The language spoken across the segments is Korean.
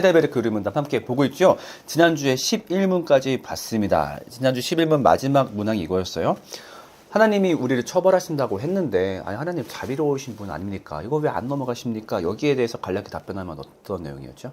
헤이델베르크 의문답 함께 보고 있죠. 지난주에 11문까지 봤습니다. 지난주 11문 마지막 문항이 이거였어요. 하나님이 우리를 처벌하신다고 했는데 아니 하나님 자비로우신 분 아닙니까? 이거 왜 안 넘어가십니까? 여기에 대해서 간략히 답변하면 어떤 내용이었죠?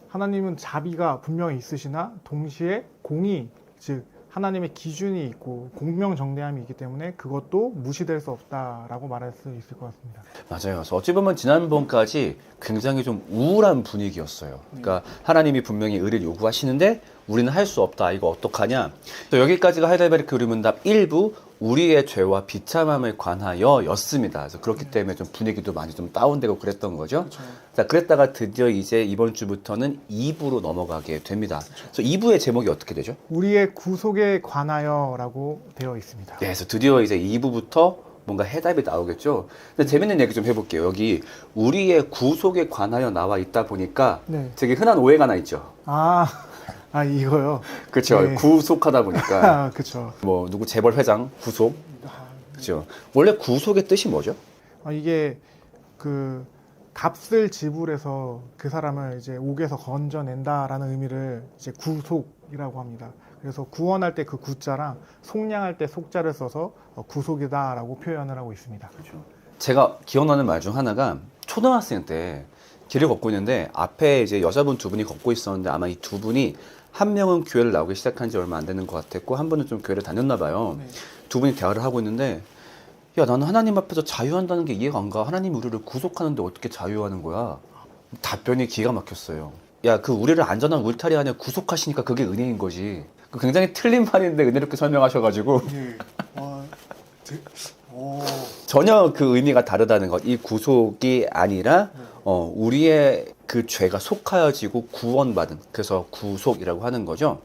하나님은 자비가 분명히 있으시나 동시에 공의, 즉 하나님의 기준이 있고 공명정대함이 있기 때문에 그것도 무시될 수 없다라고 말할 수 있을 것 같습니다. 맞아요. 그래서 어찌 보면 지난번까지 굉장히 좀 우울한 분위기였어요. 그러니까 하나님이 분명히 의를 요구하시는데 우리는 할 수 없다. 이거 어떡하냐? 여기까지가 하이델베르크 의문답 1부 우리의 죄와 비참함에 관하여 였습니다. 그래서 그렇기 때문에 좀 분위기도 많이 좀 다운되고 그랬던 거죠. 그렇죠. 자, 그랬다가 드디어 이제 이번 주부터는 2부로 넘어가게 됩니다. 그래서 2부의 제목이 어떻게 되죠? 우리의 구속에 관하여라고 되어 있습니다. 네, 그래서 드디어 이제 2부부터 뭔가 해답이 나오겠죠. 근데 재밌는 얘기 좀 해볼게요. 여기 우리의 구속에 관하여 나와 있다 보니까 네. 되게 흔한 오해가 하나 있죠. 이거요. 그렇죠. 네. 구속하다 보니까 그렇죠. 뭐 누구 재벌 회장 구속, 그렇죠. 원래 구속의 뜻이 뭐죠? 이게 그 값을 지불해서 그 사람을 이제 옥에서 건져낸다라는 의미를 이제 구속이라고 합니다. 그래서 구원할 때 그 구자랑 속량할 때 속자를 써서 구속이다라고 표현을 하고 있습니다. 그렇죠. 제가 기억나는 말 중 하나가 초등학생 때 길을 걷고 있는데 앞에 이제 여자분 두 분이 걷고 있었는데 아마 이 두 분이 한 명은 교회를 나오기 시작한 지 얼마 안 되는 것 같았고 한 분은 좀 교회를 다녔나 봐요. 네. 두 분이 대화를 하고 있는데 야 나는 하나님 앞에서 자유한다는 게 이해가 안 가. 하나님이 우리를 구속하는데 어떻게 자유하는 거야? 답변이 기가 막혔어요. 야 그 우리를 안전한 울타리 안에 구속하시니까 그게 은혜인 거지. 굉장히 틀린 말인데 은혜롭게 설명하셔가지고 네. 전혀 그 의미가 다르다는 것. 이 구속이 아니라 우리의 그 죄가 속하여지고 구원받은, 그래서 구속이라고 하는 거죠.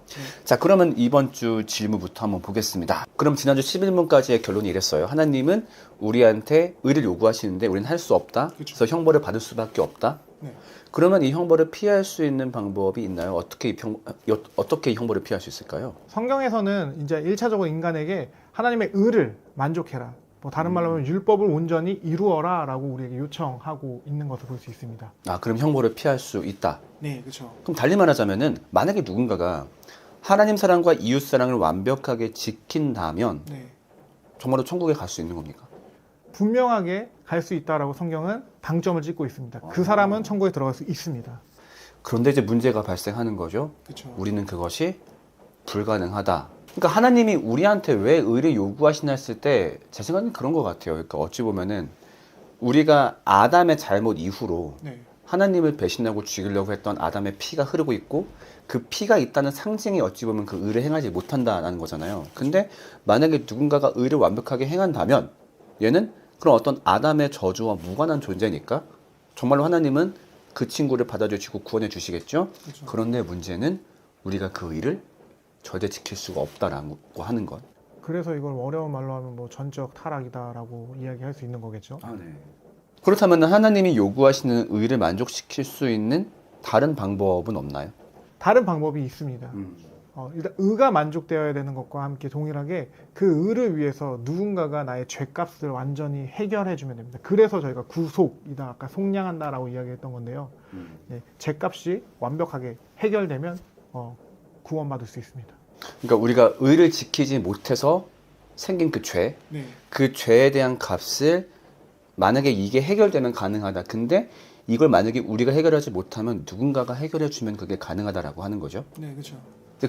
자, 그러면 이번 주 질문부터 한번 보겠습니다. 그럼 지난주 11문까지의 결론이 이랬어요. 하나님은 우리한테 의를 요구하시는데 우리는 할 수 없다. 그래서 형벌을 받을 수밖에 없다. 네. 그러면 이 형벌을 피할 수 있는 방법이 있나요? 어떻게 이 형벌을 피할 수 있을까요? 성경에서는 이제 1차적으로 인간에게 하나님의 의를 만족해라. 뭐 다른 말로 하면 율법을 온전히 이루어라라고 우리에게 요청하고 있는 것을 볼 수 있습니다. 아, 그럼 형벌을 피할 수 있다. 네, 그렇죠. 그럼 달리 말하자면은 만약에 누군가가 하나님 사랑과 이웃 사랑을 완벽하게 지킨다면 네. 정말로 천국에 갈 수 있는 겁니까? 분명하게 갈 수 있다라고 성경은 방점을 찍고 있습니다. 그 사람은 천국에 들어갈 수 있습니다. 그런데 이제 문제가 발생하는 거죠. 그렇죠. 우리는 그것이 불가능하다. 그러니까 하나님이 우리한테 왜 의를 요구하시나 했을 때 제 생각은 그런 것 같아요. 그러니까 어찌 보면은 우리가 아담의 잘못 이후로 네. 하나님을 배신하고 죽이려고 했던 아담의 피가 흐르고 있고 그 피가 있다는 상징이 어찌 보면 그 의를 행하지 못한다는 거잖아요. 근데 만약에 누군가가 의를 완벽하게 행한다면 얘는 그런 어떤 아담의 저주와 무관한 존재니까 정말로 하나님은 그 친구를 받아주시고 구원해 주시겠죠. 그렇죠. 그런데 문제는 우리가 그 의를 절대 지킬 수가 없다라고 하는 것. 그래서 이걸 어려운 말로 하면 뭐 전적 타락이다라고 이야기할 수 있는 거겠죠. 네. 그렇다면 하나님이 요구하시는 의를 만족시킬 수 있는 다른 방법은 없나요? 다른 방법이 있습니다. 일단 의가 만족되어야 되는 것과 함께 동일하게 그 의를 위해서 누군가가 나의 죄값을 완전히 해결해 주면 됩니다. 그래서 저희가 구속이다, 아까 속량한다라고 이야기했던 건데요. 네, 죄값이 완벽하게 해결되면 구원받을 수 있습니다. 그러니까 우리가 의를 지키지 못해서 생긴 그 죄, 네. 그 죄에 대한 값을 만약에 이게 해결되면 가능하다. 근데 이걸 만약에 우리가 해결하지 못하면 누군가가 해결해 주면 그게 가능하다라고 하는 거죠. 네, 그렇죠.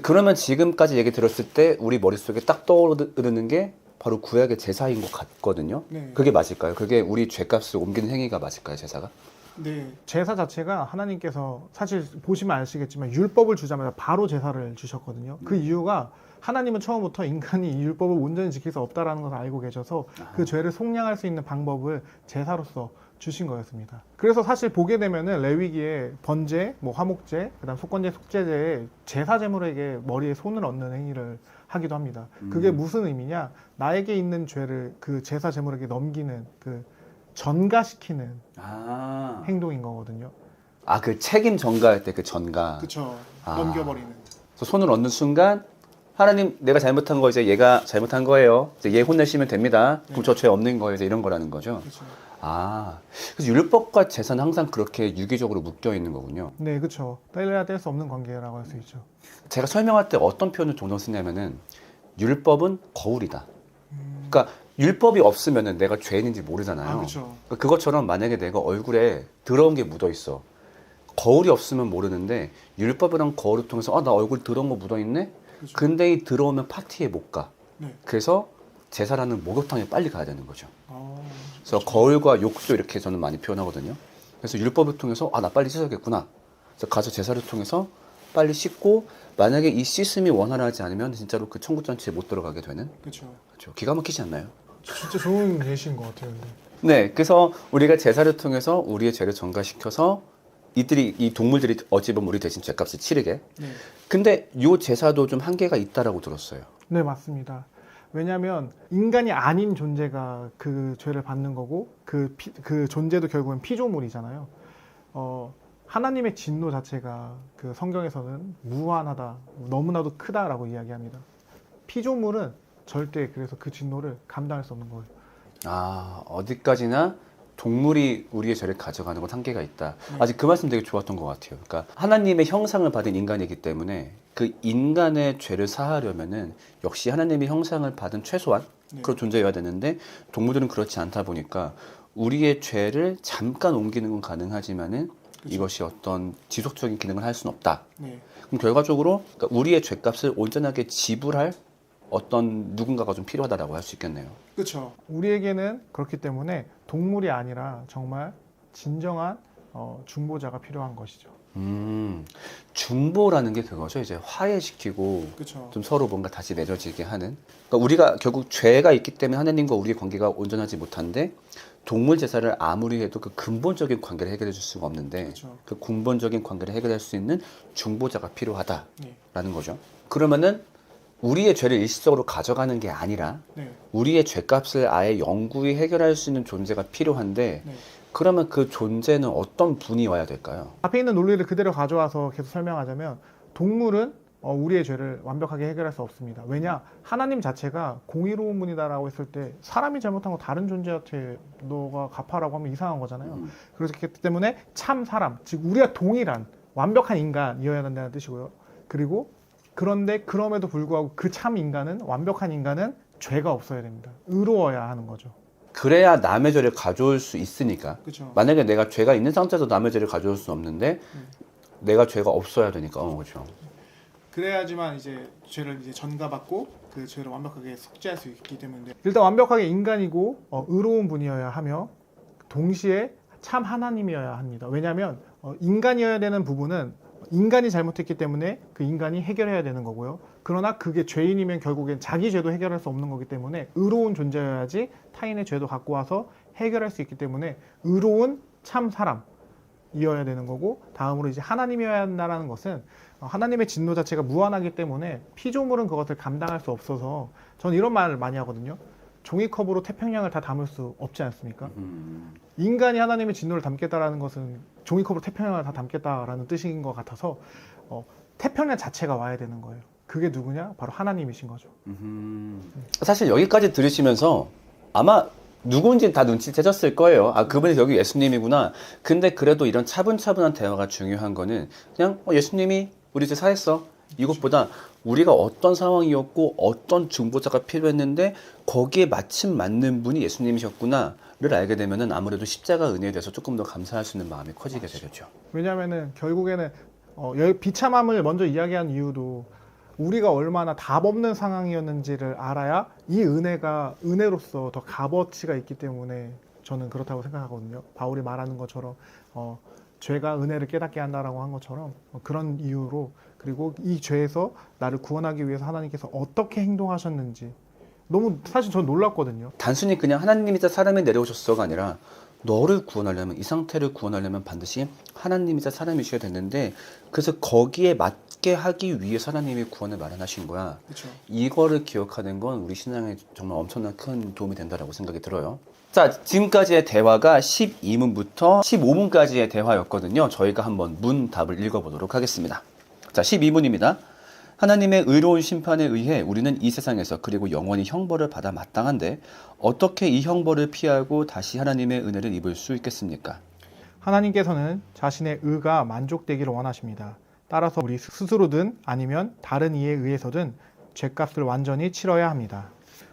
그러면 지금까지 얘기 들었을 때 우리 머릿속에 딱 떠오르는 게 바로 구약의 제사인 것 같거든요. 네. 그게 맞을까요? 그게 우리 죄값을 옮기는 행위가 맞을까요, 제사가? 네. 제사 자체가 하나님께서 사실 보시면 아시겠지만 율법을 주자마자 바로 제사를 주셨거든요. 그 이유가 하나님은 처음부터 인간이 이 율법을 온전히 지킬 수 없다라는 것을 알고 계셔서 그 죄를 속량할 수 있는 방법을 제사로서 주신 거였습니다. 그래서 사실 보게 되면은 레위기에 번제, 뭐 화목제, 그다음 속건제, 속죄제에 제사 제물에게 머리에 손을 얹는 행위를 하기도 합니다. 그게 무슨 의미냐? 나에게 있는 죄를 그 제사 제물에게 넘기는 그 전가시키는 행동인 거거든요. 그 책임 전가할 때 그 전가. 그렇죠. 넘겨버리는. 그래서 손을 얹는 순간 하나님 내가 잘못한 거 이제 얘가 잘못한 거예요. 이제 얘 혼내시면 됩니다. 그럼 저 죄 없는 거예요. 이제 이런 거라는 거죠. 그렇죠. 아, 그래서 율법과 제사는 항상 그렇게 유기적으로 묶여 있는 거군요. 네, 그렇죠. 뗄래야 뗄 수 없는 관계라고 할 수 있죠. 제가 설명할 때 어떤 표현을 종종 쓰냐면은 율법은 거울이다. 그러니까 율법이 없으면은 내가 죄인인지 모르잖아요. 아, 그렇죠. 그러니까 그것처럼 만약에 내가 얼굴에 더러운 게 묻어 있어. 거울이 없으면 모르는데 율법이랑 거울을 통해서 나 얼굴 더러운 거 묻어 있네. 그렇죠. 근데 이 들어오면 파티에 못 가. 네. 그래서 제사라는 목욕탕에 빨리 가야 되는 거죠. 아, 그래서 거울과 욕조 이렇게 저는 많이 표현하거든요. 그래서 율법을 통해서 나 빨리 씻어야겠구나. 그래서 가서 제사를 통해서 빨리 씻고 만약에 이 씻음이 원활하지 않으면 진짜로 그 천국잔치에 못 들어가게 되는. 그렇죠. 그렇죠. 기가 막히지 않나요? 진짜 좋은 예시인 것 같아요. 근데. 네, 그래서 우리가 제사를 통해서 우리의 죄를 전가시켜서 이 동물들이 어찌 보면 우리 대신 죄값을 치르게. 네. 근데 이 제사도 좀 한계가 있다라고 들었어요. 네, 맞습니다. 왜냐하면 인간이 아닌 존재가 그 죄를 받는 거고 그 존재도 결국은 피조물이잖아요. 하나님의 진노 자체가 그 성경에서는 무한하다, 너무나도 크다라고 이야기합니다. 피조물은 절대 그래서 그 진노를 감당할 수 없는 거예요. 아, 어디까지나 동물이 우리의 죄를 가져가는 건 한계가 있다. 네. 아직 그 말씀 되게 좋았던 것 같아요. 그러니까 하나님의 형상을 받은 인간이기 때문에 그 인간의 죄를 사하려면은 역시 하나님의 형상을 받은 최소한 네. 그런 존재여야 되는데 동물들은 그렇지 않다 보니까 우리의 죄를 잠깐 옮기는 건 가능하지만은 그쵸. 이것이 어떤 지속적인 기능을 할 수는 없다. 네. 그럼 결과적으로 그러니까 우리의 죄값을 온전하게 지불할 어떤 누군가가 좀 필요하다라고 할 수 있겠네요. 그렇죠. 우리에게는 그렇기 때문에 동물이 아니라 정말 진정한 중보자가 필요한 것이죠. 중보라는 게 그거죠. 이제 화해시키고 그렇죠. 좀 서로 뭔가 다시 맺어지게 하는. 그러니까 우리가 결국 죄가 있기 때문에 하나님과 우리의 관계가 온전하지 못한데 동물 제사를 아무리 해도 그 근본적인 관계를 해결해 줄 수가 없는데 그렇죠. 그 근본적인 관계를 해결할 수 있는 중보자가 필요하다라는 네. 거죠. 그러면은 우리의 죄를 일시적으로 가져가는 게 아니라 네. 우리의 죄값을 아예 영구히 해결할 수 있는 존재가 필요한데 네. 그러면 그 존재는 어떤 분이 와야 될까요? 앞에 있는 논리를 그대로 가져와서 계속 설명하자면 동물은 우리의 죄를 완벽하게 해결할 수 없습니다. 왜냐? 하나님 자체가 공의로운 분이다라고 했을 때 사람이 잘못한 거 다른 존재한테 너가 갚아라고 하면 이상한 거잖아요. 그렇기 때문에 참 사람, 즉 우리가 동일한 완벽한 인간이어야 된다는 뜻이고요. 그리고 그런데 그럼에도 불구하고 그 참 인간은 완벽한 인간은 죄가 없어야 됩니다. 의로워야 하는 거죠. 그래야 남의 죄를 가져올 수 있으니까. 그렇죠. 만약에 내가 죄가 있는 상태에서 남의 죄를 가져올 수는 없는데 내가 죄가 없어야 되니까. 그렇죠. 그래야지만 이제 죄를 이제 전가받고 그 죄를 완벽하게 속죄할 수 있기 때문에 일단 완벽하게 인간이고 의로운 분이어야 하며 동시에 참 하나님이어야 합니다. 왜냐하면 인간이어야 되는 부분은 인간이 잘못했기 때문에 그 인간이 해결해야 되는 거고요. 그러나 그게 죄인이면 결국엔 자기 죄도 해결할 수 없는 거기 때문에 의로운 존재여야지 타인의 죄도 갖고 와서 해결할 수 있기 때문에 의로운 참 사람이어야 되는 거고, 다음으로 이제 하나님이어야 한다는 것은 하나님의 진노 자체가 무한하기 때문에 피조물은 그것을 감당할 수 없어서 저는 이런 말을 많이 하거든요. 종이컵으로 태평양을 다 담을 수 없지 않습니까? 인간이 하나님의 진노를 담겠다라는 것은 종이컵으로 태평양을 다 담겠다라는 뜻인 것 같아서 태평양 자체가 와야 되는 거예요. 그게 누구냐? 바로 하나님이신 거죠. 사실 여기까지 들으시면서 아마 누군지 다 눈치채셨을 거예요. 아, 그분이 여기 예수님이구나. 근데 그래도 이런 차분차분한 대화가 중요한 거는 그냥 예수님이 우리 죄 사했어. 이것보다 우리가 어떤 상황이었고 어떤 중보자가 필요했는데 거기에 마침 맞는 분이 예수님이셨구나를 알게 되면은 아무래도 십자가 은혜에 대해서 조금 더 감사할 수 있는 마음이 커지게 되겠죠. 왜냐하면은 결국에는 비참함을 먼저 이야기한 이유도 우리가 얼마나 답 없는 상황이었는지를 알아야 이 은혜가 은혜로서 더 값어치가 있기 때문에 저는 그렇다고 생각하거든요. 바울이 말하는 것처럼 죄가 은혜를 깨닫게 한다라고 한 것처럼 그런 이유로, 그리고 이 죄에서 나를 구원하기 위해서 하나님께서 어떻게 행동하셨는지 너무 사실 전 놀랐거든요. 단순히 그냥 하나님이자 사람이 내려오셨어가 아니라 너를 구원하려면, 이 상태를 구원하려면 반드시 하나님이자 사람이셔야 되는데, 그래서 거기에 맞게 하기 위해서 하나님이 구원을 마련하신 거야. 그렇죠. 이거를 기억하는 건 우리 신앙에 정말 엄청난 큰 도움이 된다고 생각이 들어요. 자, 지금까지의 대화가 12문부터 15문까지의 대화였거든요. 저희가 한번 문답을 읽어보도록 하겠습니다. 자, 12문입니다. 하나님의 의로운 심판에 의해 우리는 이 세상에서 그리고 영원히 형벌을 받아 마땅한데 어떻게 이 형벌을 피하고 다시 하나님의 은혜를 입을 수 있겠습니까? 하나님께서는 자신의 의가 만족되기를 원하십니다. 따라서 우리 스스로든 아니면 다른 이에 의해서든 죄값을 완전히 치러야 합니다.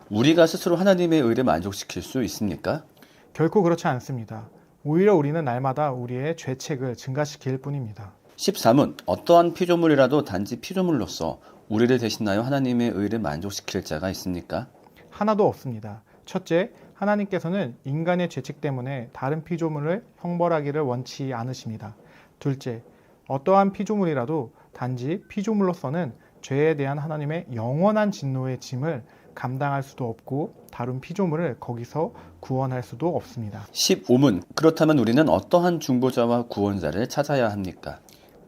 우리가 스스로 하나님의 의를 만족시킬 수 있습니까? 결코 그렇지 않습니다. 오히려 우리는 날마다 우리의 죄책을 증가시킬 뿐입니다. 13은 어떠한 피조물이라도 단지 피조물로서 우리를 대신하여 하나님의 의를 만족시킬 자가 있습니까? 하나도 없습니다. 첫째, 하나님께서는 인간의 죄책 때문에 다른 피조물을 형벌하기를 원치 않으십니다. 둘째, 어떠한 피조물이라도 단지 피조물로서는 죄에 대한 하나님의 영원한 진노의 짐을 감당할 수도 없고 다른 피조물을 거기서 구원할 수도 없습니다. 15문 그렇다면 우리는 어떠한 중보자와 구원자를 찾아야 합니까?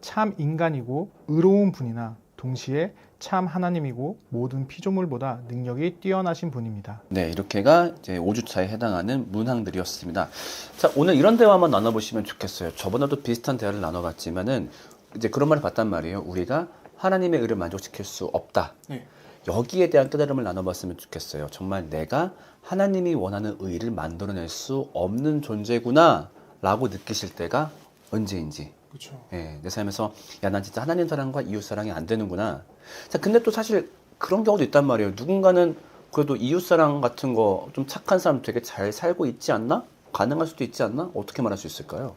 참 인간이고 의로운 분이나 동시에 참 하나님이고 모든 피조물보다 능력이 뛰어나신 분입니다. 네, 이렇게가 이제 5주차에 해당하는 문항들이었습니다. 자, 오늘 이런 대화 한번 나눠보시면 좋겠어요. 저번에도 비슷한 대화를 나눠봤지만은 이제 그런 말을 봤단 말이에요. 우리가 하나님의 의를 만족시킬 수 없다. 네. 여기에 대한 깨달음을 나눠봤으면 좋겠어요. 정말 내가 하나님이 원하는 의를 만들어낼 수 없는 존재구나 라고 느끼실 때가 언제인지. 그렇죠. 예, 내 삶에서 야, 난 진짜 하나님 사랑과 이웃 사랑이 안 되는구나. 자, 근데 또 사실 그런 경우도 있단 말이에요. 누군가는 그래도 이웃 사랑 같은 거 좀 착한 사람 되게 잘 살고 있지 않나? 가능할 수도 있지 않나? 어떻게 말할 수 있을까요?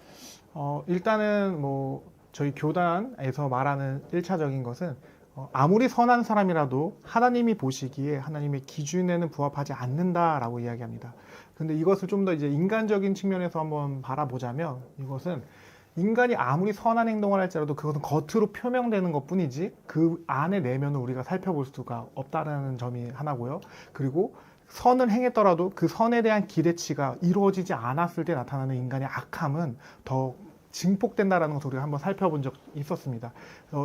일단은 뭐 저희 교단에서 말하는 1차적인 것은 아무리 선한 사람이라도 하나님이 보시기에 하나님의 기준에는 부합하지 않는다라고 이야기합니다. 근데 이것을 좀 더 이제 인간적인 측면에서 한번 바라보자면 이것은 인간이 아무리 선한 행동을 할지라도 그것은 겉으로 표명되는 것뿐이지 그 안에 내면은 우리가 살펴볼 수가 없다는 점이 하나고요. 그리고 선을 행했더라도 그 선에 대한 기대치가 이루어지지 않았을 때 나타나는 인간의 악함은 더 증폭된다라는 것을 우리가 한번 살펴본 적이 있었습니다.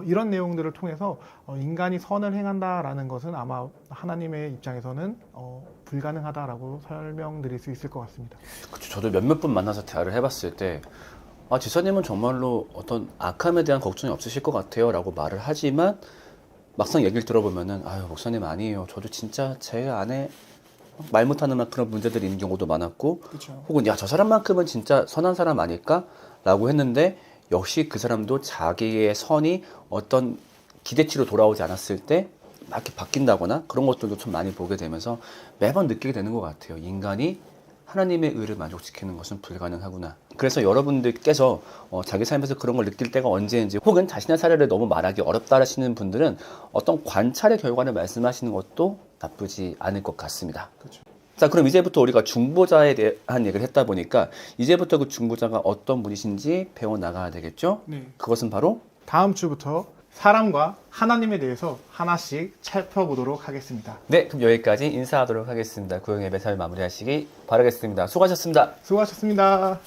이런 내용들을 통해서 인간이 선을 행한다라는 것은 아마 하나님의 입장에서는 불가능하다라고 설명드릴 수 있을 것 같습니다. 그렇죠. 저도 몇몇 분 만나서 대화를 해봤을 때 지사님은 정말로 어떤 악함에 대한 걱정이 없으실 것 같아요 라고 말을 하지만 막상 얘기를 들어보면은 아유 목사님 아니에요. 저도 진짜 제 안에 말 못하는 막 그런 문제들이 있는 경우도 많았고 그렇죠. 혹은 야, 저 사람만큼은 진짜 선한 사람 아닐까? 라고 했는데 역시 그 사람도 자기의 선이 어떤 기대치로 돌아오지 않았을 때 막 이렇게 바뀐다거나 그런 것들도 좀 많이 보게 되면서 매번 느끼게 되는 것 같아요. 인간이 하나님의 의를 만족시키는 것은 불가능하구나. 그래서 여러분들께서 자기 삶에서 그런 걸 느낄 때가 언제인지 혹은 자신의 사례를 너무 말하기 어렵다 하시는 분들은 어떤 관찰의 결과를 말씀하시는 것도 나쁘지 않을 것 같습니다. 그렇죠. 자, 그럼 이제부터 우리가 중보자에 대한 얘기를 했다 보니까 이제부터 그 중보자가 어떤 분이신지 배워나가야 되겠죠? 네. 그것은 바로 다음 주부터 사람과 하나님에 대해서 하나씩 살펴보도록 하겠습니다. 네, 그럼 여기까지 인사하도록 하겠습니다. 구영 예배 잘 마무리하시기 바라겠습니다. 수고하셨습니다. 수고하셨습니다.